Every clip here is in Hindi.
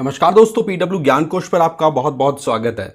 नमस्कार दोस्तों, पीडब्ल्यू ज्ञान कोश पर आपका बहुत बहुत स्वागत है।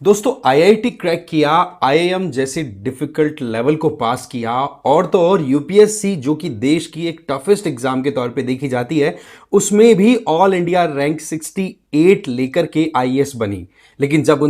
दोस्तों, आईआईटी क्रैक किया, आईआईएम जैसे डिफिकल्ट लेवल को पास किया और तो और यूपीएससी जो कि देश की एक टफेस्ट एग्जाम के तौर पे देखी जाती है, उसमें भी ऑल इंडिया रैंक 68 लेकर के आईएएस बनी। लेकिन जब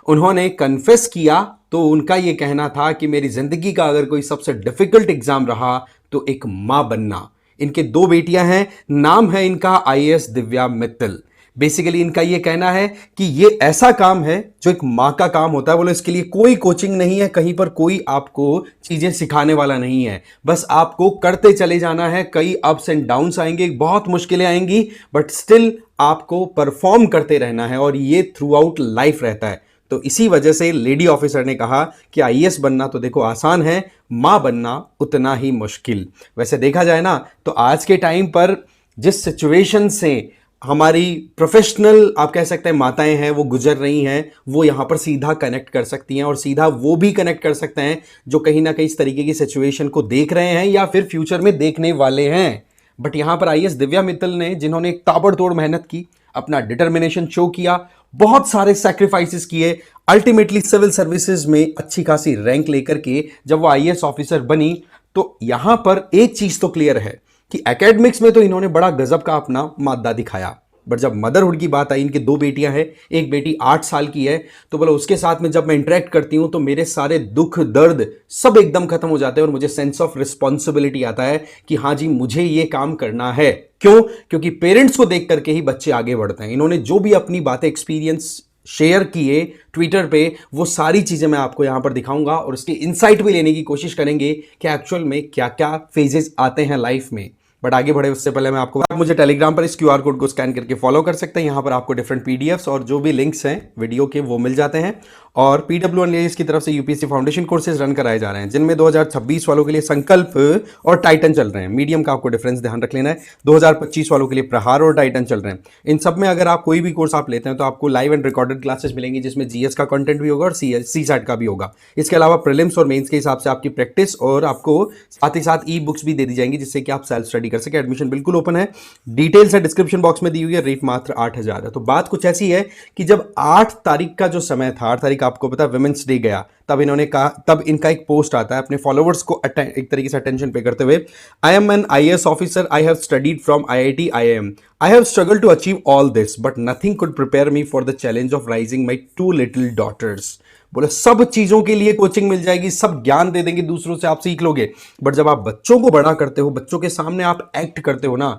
उन्होंने कन्फेस किया तो उनका यह कहना था कि मेरी जिंदगी का अगर कोई सबसे डिफिकल्ट एग्जाम रहा तो एक मां बनना। इनके दो बेटियां हैं, नाम है इनका आईएएस दिव्या मित्तल। बेसिकली इनका यह कहना है कि ये ऐसा काम है जो एक मां का काम होता है। बोले इसके लिए कोई कोचिंग नहीं है, कहीं पर कोई आपको चीजें सिखाने वाला नहीं है, बस आपको करते चले जाना है। कई अप्स एंड डाउन्स आएंगे, बहुत मुश्किलें आएंगी, बट स्टिल आपको परफॉर्म करते रहना है और ये थ्रू आउट लाइफ रहता है। तो इसी वजह से लेडी ऑफिसर ने कहा कि आईएएस बनना तो देखो आसान है, मां बनना उतना ही मुश्किल। वैसे देखा जाए ना तो आज के टाइम पर जिस सिचुएशन से हमारी प्रोफेशनल आप कह सकते हैं माताएं हैं वो गुजर रही हैं, वो यहां पर सीधा कनेक्ट कर सकती हैं और सीधा वो भी कनेक्ट कर सकते हैं जो कहीं ना कहीं इस तरीके की सिचुएशन को देख रहे हैं या फिर फ्यूचर में देखने वाले हैं। बट यहां पर आईएएस दिव्या मित्तल ने, जिन्होंने एक ताबड़तोड़ मेहनत की, अपना डिटर्मिनेशन शो किया, बहुत सारे सैक्रिफाइसेस किए, अल्टीमेटली सिविल सर्विसेज में अच्छी खासी रैंक लेकर के जब वो आईएएस ऑफिसर बनी, तो यहां पर एक चीज तो क्लियर है कि एकेडमिक्स में तो इन्होंने बड़ा गजब का अपना मादा दिखाया। बट जब मदरहुड की बात आई, इनकी दो बेटियां हैं, एक बेटी 8 साल की है, तो बोला उसके साथ में जब मैं इंटरेक्ट करती हूं तो मेरे सारे दुख दर्द सब एकदम खत्म हो जाते हैं और मुझे सेंस ऑफ रिस्पॉन्सिबिलिटी आता है कि हाँ जी मुझे ये काम करना है। क्यों? क्योंकि पेरेंट्स को देख करके ही बच्चे आगे बढ़ते हैं। इन्होंने जो भी अपनी बातें एक्सपीरियंस शेयर किए ट्विटर पे, वो सारी चीजें मैं आपको यहां पर दिखाऊंगा और उसकी इनसाइट भी लेने की कोशिश करेंगे कि एक्चुअल में क्या क्या फेजेस आते हैं लाइफ में। बट आगे बढ़े उससे पहले मैं आप मुझे टेलीग्राम पर इस क्यूआर कोड को स्कैन करके फॉलो कर सकते हैं। यहां पर आपको डिफरेंट पीडीएफ्स और जो भी लिंक्स हैं वीडियो के वो मिल जाते हैं। और पीडब्ल्यू एनालिस्ट की तरफ से यूपीएससी फाउंडेशन कोर्सेज रन कराए जा रहे हैं, जिनमें 2026 वालों के लिए संकल्प और टाइटन चल रहे हैं। मीडियम का आपको डिफरेंस ध्यान रख लेना है। 2025 वालों के लिए प्रहार और टाइटन चल रहे हैं। इन सब में अगर आप कोई भी कोर्स आप लेते हैं तो आपको लाइव एंड रिकॉर्डेड क्लासेस मिलेंगी, जिसमें जीएस का कंटेंट भी होगा और सी सैट का भी होगा। इसके अलावा प्रीलिम्स और मेंस के हिसाब से आपकी प्रैक्टिस और आपको साथ ही साथ ई बुक्स भी दे दी जाएंगी, जिससे कि आप सेल्फ स्टडी कर सके। एडमिशन बिल्कुल ओपन है, डिटेल्स है डिस्क्रिप्शन बॉक्स में दी हुई है। रेट मात्र 8,000 है। तो बात कुछ ऐसी है कि जब 8 तारीख का जो समय था, 8 तारीख आपको पता है वुमेन्स डे गया, तब इन्होंने कहा, तब इनका एक पोस्ट आता है अपने फॉलोअर्स को एक तरीके से अटेंशन पे करते हुए, I am an IAS officer, I have studied from IIT IIM, I have struggled to achieve all this but nothing could prepare me for the challenge of rising my 2 little daughters. बोले सब चीजों के लिए कोचिंग मिल जाएगी, सब ज्ञान दे देंगे दूसरों से, आप सीख लोगे, बट जब आप बच्चों को बड़ा करते हो, बच्चों के सामने आप एक्ट करते हो ना,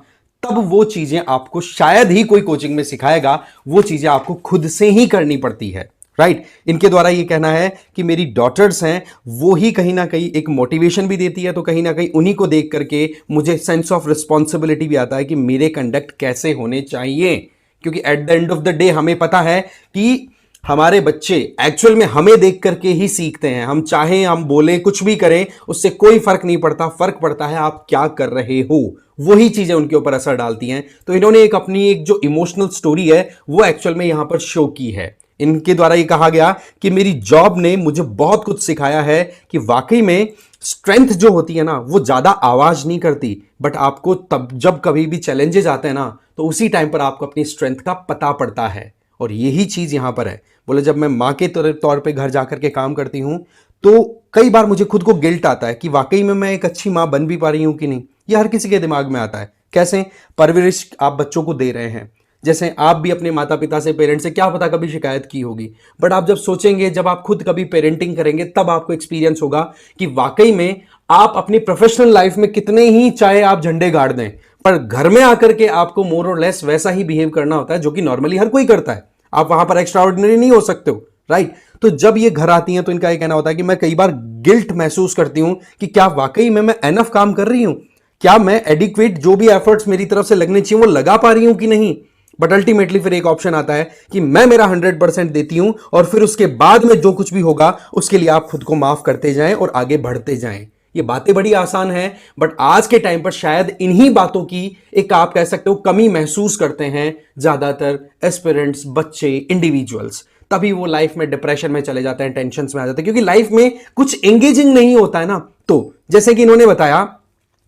तब वो चीजें आपको शायद ही कोई कोचिंग में सिखाएगा, वो चीजें आपको खुद से ही करनी पड़ती है। राइट? इनके द्वारा ये कहना है कि मेरी डॉटर्स हैं, वो ही कहीं ना कहीं एक मोटिवेशन भी देती है, तो कहीं ना कहीं उन्हीं को देख करके मुझे सेंस ऑफ रिस्पॉन्सिबिलिटी भी आता है कि मेरे कंडक्ट कैसे होने चाहिए। क्योंकि at the end of the day हमें पता है कि हमारे बच्चे एक्चुअल में हमें देख करके ही सीखते हैं। हम चाहें, हम बोले, कुछ भी करें, उससे कोई फर्क नहीं पड़ता। फर्क पड़ता है आप क्या कर रहे हो, वही चीजें उनके ऊपर असर डालती हैं। तो इन्होंने एक अपनी एक जो इमोशनल स्टोरी है वो एक्चुअल में यहां पर शो की है। इनके द्वारा ये कहा गया कि मेरी जॉब ने मुझे बहुत कुछ सिखाया है कि वाकई में स्ट्रेंथ जो होती है ना, वो ज्यादा आवाज नहीं करती, बट आपको तब जब कभी भी चैलेंजेस आते हैं ना, तो उसी टाइम पर आपको अपनी स्ट्रेंथ का पता पड़ता है। और यही चीज यहां पर है। बोले जब मैं मां के तौर पे घर जाकर के काम करती हूं तो कई बार मुझे खुद को गिल्ट आता है कि वाकई में मैं एक अच्छी मां बन भी पा रही हूं कि नहीं। ये हर किसी के दिमाग में आता है। कैसे? परवरिश आप बच्चों को दे रहे हैं, जैसे आप भी अपने माता पिता से, पेरेंट्स से क्या पता कभी शिकायत की होगी, बट आप जब सोचेंगे, जब आप खुद कभी पेरेंटिंग करेंगे, तब आपको एक्सपीरियंस होगा कि वाकई में आप अपनी प्रोफेशनल लाइफ में कितने ही चाहे आप झंडे गाड़ दें, पर घर में आकर के आपको मोर और लेस वैसा ही बिहेव करना होता है जो कि नॉर्मली हर कोई करता है। आप वहां पर एक्स्ट्रा ऑर्डिनरी नहीं हो सकते हो। राइट? तो जब ये घर आती हैं तो इनका ये कहना होता है कि मैं कई बार गिल्ट महसूस करती हूं कि क्या वाकई में मैं एनफ काम कर रही हूं, क्या मैं एडिक्वेट जो भी एफर्ट्स मेरी तरफ से लगने चाहिए वो लगा पा रही हूं कि नहीं। बट अल्टीमेटली फिर एक ऑप्शन आता है कि मैं मेरा 100% देती हूं और फिर उसके बाद में जो कुछ भी होगा उसके लिए आप खुद को माफ करते जाएं और आगे बढ़ते जाएं। ये बातें बड़ी आसान है, बट आज के टाइम पर शायद इन्हीं बातों की एक आप कह सकते हो कमी महसूस करते हैं ज्यादातर एस्पिरेंट्स, बच्चे, इंडिविजुअल्स। तभी वो लाइफ में डिप्रेशन में चले जाते हैं, टेंशन में आ जाते हैं, क्योंकि लाइफ में कुछ एंगेजिंग नहीं होता है ना। तो जैसे कि इन्होंने बताया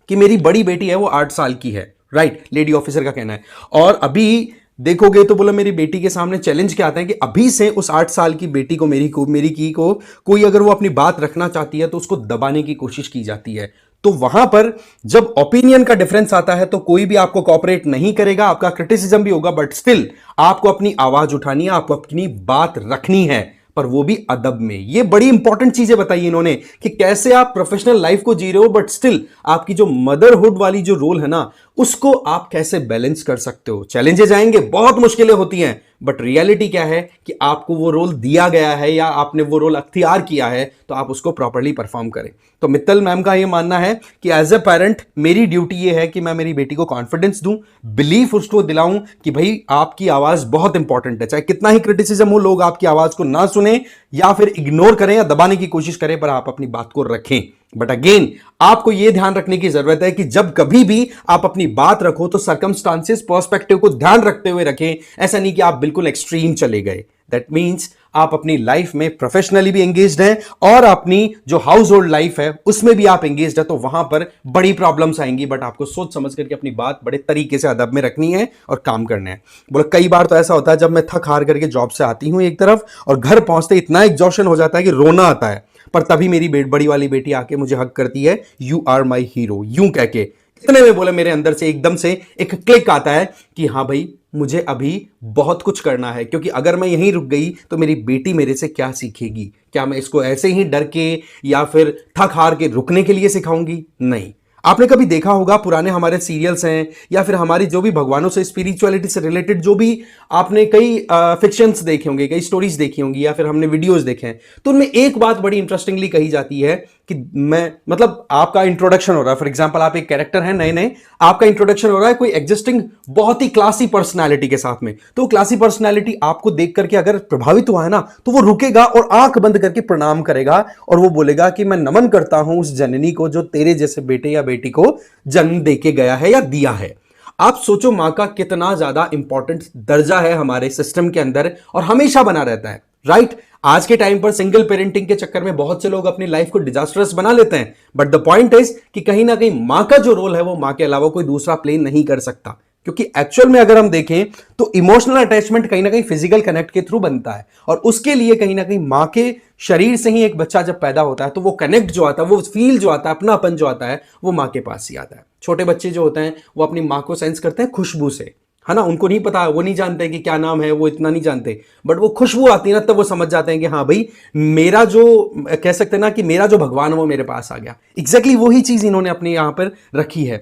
कि मेरी बड़ी बेटी है वो 8 साल की है, राइट? लेडी ऑफिसर का कहना है, और अभी देखोगे तो बोला मेरी बेटी के सामने चैलेंज क्या आता है कि अभी से उस 8 साल की बेटी को मेरी की को कोई अगर वो अपनी बात रखना चाहती है तो उसको दबाने की कोशिश की जाती है। तो वहां पर जब ओपिनियन का डिफरेंस आता है तो कोई भी आपको कॉपरेट नहीं करेगा, आपका क्रिटिसिज्म भी होगा, बट स्टिल आपको अपनी आवाज उठानी है, आपको अपनी बात रखनी है, पर वो भी अदब में। ये बड़ी इंपॉर्टेंट चीजें बताई इन्होंने कि कैसे आप प्रोफेशनल लाइफ को जी रहे हो बट स्टिल आपकी जो मदरहुड वाली जो रोल है ना उसको आप कैसे बैलेंस कर सकते हो। चैलेंजेस आएंगे, बहुत मुश्किलें होती हैं, बट रियलिटी क्या है कि आपको वो रोल दिया गया है या आपने वो रोल अख्तियार किया है तो आप उसको प्रॉपर्ली परफॉर्म करें। तो मित्तल मैम का ये मानना है कि एज ए पेरेंट मेरी ड्यूटी ये है कि मैं मेरी बेटी को कॉन्फिडेंस दूं, बिलीफ उसको दिलाऊं कि भाई आपकी आवाज बहुत इंपॉर्टेंट है, चाहे कितना ही क्रिटिसिज्म हो, लोग आपकी आवाज को ना सुने या फिर इग्नोर करें या दबाने की कोशिश करें, पर आप अपनी बात को रखें। बट अगेन आपको यह ध्यान रखने की जरूरत है कि जब कभी भी आप अपनी बात रखो तो सर्कमस्टांसेस पर्सपेक्टिव को ध्यान रखते हुए रखें। ऐसा नहीं कि आप बिल्कुल एक्सट्रीम चले गए। दैट मीन्स आप अपनी लाइफ में प्रोफेशनली भी एंगेज्ड हैं और अपनी जो हाउस होल्ड लाइफ है उसमें भी आप एंगेज्ड है, तो वहां पर बड़ी प्रॉब्लम्स आएंगी, बट आपको सोच समझ करके अपनी बात बड़े तरीके से अदब में रखनी है और काम करना है। बोले कई बार तो ऐसा होता है जब मैं थक हार करके जॉब से आती हूं एक तरफ और घर पहुंचते इतना एग्जॉशन हो जाता है कि रोना आता है, पर तभी मेरी बड़ी वाली बेटी आके मुझे हक करती है, यू आर माई हीरो, यूं कह के। इतने में बोले मेरे अंदर से एकदम से एक क्लिक आता है कि हाँ भाई मुझे अभी बहुत कुछ करना है, क्योंकि अगर मैं यहीं रुक गई तो मेरी बेटी मेरे से क्या सीखेगी? क्या मैं इसको ऐसे ही डर के या फिर थक हार के रुकने के लिए सिखाऊंगी? नहीं। आपने कभी देखा होगा पुराने हमारे सीरियल्स हैं या फिर हमारी जो भी भगवानों से स्पिरिचुअलिटी से रिलेटेड जो भी आपने कई फिक्शंस देखे होंगे, कई स्टोरीज देखी होंगी या फिर हमने वीडियोस देखे हैं, तो उनमें एक बात बड़ी इंटरेस्टिंगली कही जाती है कि मैं मतलब आपका इंट्रोडक्शन हो रहा है, फॉर एग्जांपल आप एक कैरेक्टर हैं नए नए, आपका इंट्रोडक्शन हो रहा है कोई एग्जिस्टिंग बहुत ही क्लासी पर्सनालिटी के साथ में, तो क्लासी पर्सनालिटी आपको देख करके अगर प्रभावित हुआ है ना तो वो रुकेगा और आंख बंद करके प्रणाम करेगा और वो बोलेगा कि मैं नमन करता हूं उस जननी को जो तेरे जैसे बेटे या बेटी को जन्म देके गया है या दिया है। आप सोचो मां का कितना ज्यादा इंपॉर्टेंट दर्जा है हमारे सिस्टम के अंदर और हमेशा बना रहता है, राइट? आज के टाइम पर सिंगल पेरेंटिंग के चक्कर में बहुत से लोग अपनी लाइफ को डिजास्टरस बना लेते हैं, बट द पॉइंट इज कि कहीं ना कहीं मां का जो रोल है वो मां के अलावा कोई दूसरा प्ले नहीं कर सकता, क्योंकि एक्चुअल में अगर हम देखें तो इमोशनल अटैचमेंट कहीं ना कहीं फिजिकल कनेक्ट के थ्रू बनता है और उसके लिए कहीं ना कहीं मां के शरीर से ही एक बच्चा जब पैदा होता है तो वो कनेक्ट जो आता है, वो फील जो आता है, अपनापन जो आता है, वो मां के पास ही आता है। छोटे बच्चे जो होते हैं वो अपनी मां को सेंस करते हैं खुशबू से, है ना? उनको नहीं पता, वो नहीं जानते कि क्या नाम है, वो इतना नहीं जानते, बट वो खुशबू आती है ना तब वो समझ जाते हैं कि हाँ भाई मेरा जो कह सकते हैं ना कि मेरा जो भगवान है वो मेरे पास आ गया। एग्जैक्टली वही चीज इन्होंने अपने यहां पर रखी है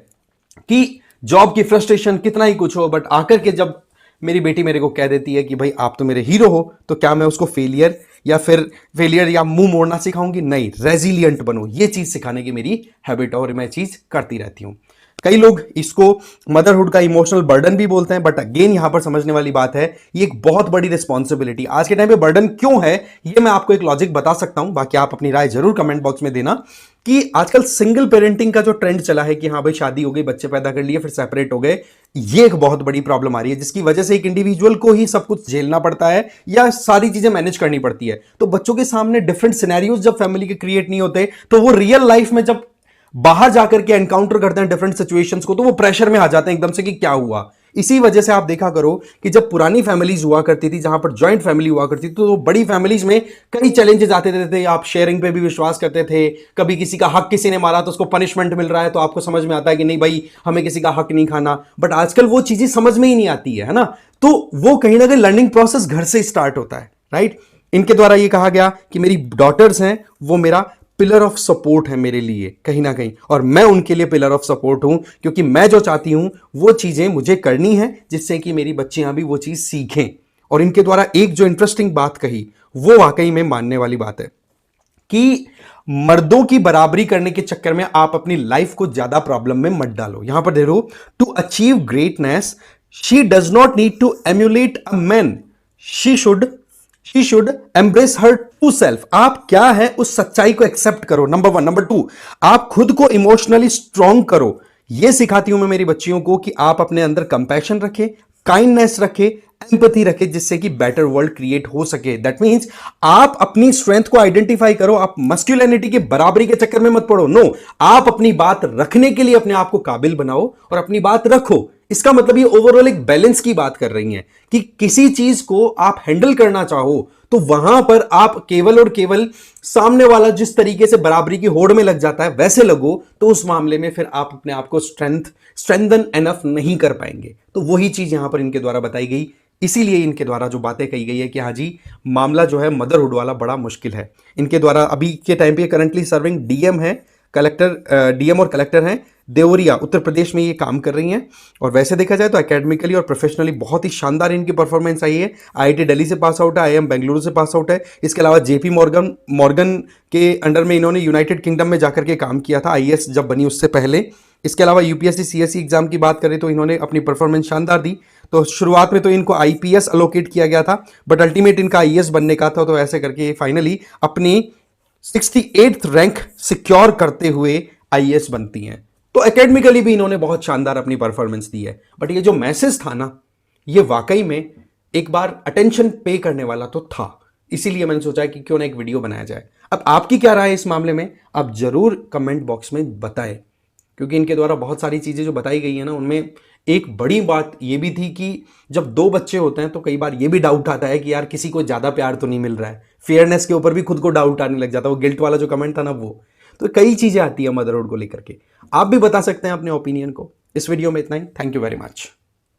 कि जॉब की फ्रस्ट्रेशन कितना ही कुछ हो, बट आकर के जब मेरी बेटी मेरे को कह देती है कि भाई आप तो मेरे हीरो हो, तो क्या मैं उसको फेलियर या मुंह मोड़ना सिखाऊंगी? नहीं, रेजिलियंट बनो, ये चीज सिखाने की मेरी हैबिट और मैं चीज करती रहती हूं। कई लोग इसको मदरहुड का इमोशनल बर्डन भी बोलते हैं, बट अगेन यहां पर समझने वाली बात है ये एक बहुत बड़ी रिस्पॉन्सिबिलिटी। आज के टाइम पे बर्डन क्यों है ये मैं आपको एक लॉजिक बता सकता हूं, बाकी आप अपनी राय जरूर कमेंट बॉक्स में देना। कि आजकल सिंगल पेरेंटिंग का जो ट्रेंड चला है कि हाँ भाई शादी हो गई, बच्चे पैदा कर लिए, फिर सेपरेट हो गए, ये एक बहुत बड़ी प्रॉब्लम आ रही है जिसकी वजह से एक इंडिविजुअल को ही सब कुछ झेलना पड़ता है या सारी चीजें मैनेज करनी पड़ती है। तो बच्चों के सामने डिफरेंट सिनेरियोज जब फैमिली के क्रिएट नहीं होते तो वो रियल लाइफ में जब बाहर जाकर के एनकाउंटर करते हैं डिफरेंट सिचुएशंस को तो वो प्रेशर में आ जाते हैं एकदम से कि क्या हुआ। इसी वजह से आप देखा करो कि जब पुरानी फैमिलीज हुआ करती थी, जहां पर जॉइंट फैमिली हुआ करती थी, तो बड़ी फैमिलीज में कई चैलेंजेस आते थे। आप शेयरिंग पे भी विश्वास करते थे, कभी किसी का हक किसी ने मारा तो उसको पनिशमेंट मिल रहा है तो आपको समझ में आता है कि नहीं भाई हमें किसी का हक नहीं खाना, बट आजकल वो चीजें समझ में ही नहीं आती है ना? तो वो कहीं ना कहीं लर्निंग प्रोसेस घर से स्टार्ट होता है, राइट? इनके द्वारा ये कहा गया कि मेरी डॉटर्स हैं वो मेरा पिलर ऑफ सपोर्ट है मेरे लिए कहीं ना कहीं, और मैं उनके लिए पिलर ऑफ सपोर्ट हूं क्योंकि मैं जो चाहती हूं वो चीजें मुझे करनी है जिससे कि मेरी बच्चियां भी वो चीज सीखें। और इनके द्वारा एक जो इंटरेस्टिंग बात कही वो वाकई में मानने वाली बात है कि मर्दों की बराबरी करने के चक्कर में आप अपनी लाइफ को ज्यादा प्रॉब्लम में मत डालो। यहां पर देखो, to achieve greatness she does not need to emulate a man, she should embrace her to self. आप क्या है उस सच्चाई को एक्सेप्ट करो, नंबर 1। नंबर 2, आप खुद को इमोशनली स्ट्रांग करो। यह सिखाती हूं मैं मेरी बच्चियों को कि आप अपने अंदर कंपैशन रखें, काइंडनेस रखे, एम्पैथी रखे, जिससे कि बेटर वर्ल्ड क्रिएट हो सके। दैट मींस आप अपनी स्ट्रेंथ को आइडेंटिफाई करो, आप मस्कुलिनिटी के बराबरी के चक्कर में मत पड़ो। नो, आप अपनी बात रखने के लिए अपने आप को काबिल बनाओ और अपनी बात रखो। इसका मतलब ये ओवरऑल एक बैलेंस की बात कर रही हैं कि किसी चीज को आप हैंडल करना चाहो तो वहां पर आप केवल और केवल सामने वाला जिस तरीके से बराबरी की होड़ में लग जाता है वैसे लगो, तो उस मामले में फिर आप अपने आप को स्ट्रेंथन एनफ नहीं कर पाएंगे। तो वही चीज यहां पर इनके द्वारा बताई गई। इसीलिए इनके द्वारा जो बातें कही गई है कि हाँ जी, मामला जो है मदरहुड वाला बड़ा मुश्किल है। इनके द्वारा अभी के टाइम पे करंटली सर्विंग डीएम है, कलेक्टर, डीएम और कलेक्टर हैं देवरिया, उत्तर प्रदेश में ये काम कर रही हैं। और वैसे देखा जाए तो एकेडमिकली और प्रोफेशनली बहुत ही शानदार इनकी परफॉर्मेंस आई है। आईआईटी दिल्ली से पास आउट है, आईआईएम बेंगलुरु से पास आउट है। इसके अलावा जेपी मॉर्गन मॉर्गन के अंडर में इन्होंने यूनाइटेड किंगडम में जाकर के काम किया था, आईएएस जब बनी उससे पहले। इसके अलावा यूपीएससी सीएससी एग्जाम की बात करें तो इन्होंने अपनी परफॉर्मेंस शानदार दी। तो शुरुआत में तो इनको आईपीएस अलोकेट किया गया था, बट अल्टीमेट इनका आईएएस बनने का था। तो ऐसे करके फाइनली अपनी 68th रैंक सिक्योर करते हुए आईएएस बनती हैं। तो एकेडमिकली भी इन्होंने बहुत शानदार अपनी परफॉर्मेंस दी है। बट ये जो मैसेज था ना, ये वाकई में एक बार अटेंशन पे करने वाला तो था। इसीलिए मैंने सोचा कि क्यों ना एक वीडियो बनाया जाए। अब आपकी क्या राय है इस मामले में, आप जरूर कमेंट बॉक्स में बताएं। क्योंकि इनके द्वारा बहुत सारी चीजें जो बताई गई है ना, उनमें एक बड़ी बात ये भी थी कि जब दो बच्चे होते हैं तो कई बार ये भी डाउट आता है कि यार किसी को ज्यादा प्यार तो नहीं मिल रहा है। फेयरनेस के ऊपर भी खुद को डाउट आने लग जाता है। वो गिल्ट वाला जो कमेंट था ना, वो तो कई चीजें आती है मदरहुड को लेकर के। आप भी बता सकते हैं अपने ओपिनियन को। इस वीडियो में इतना ही। Thank you very much.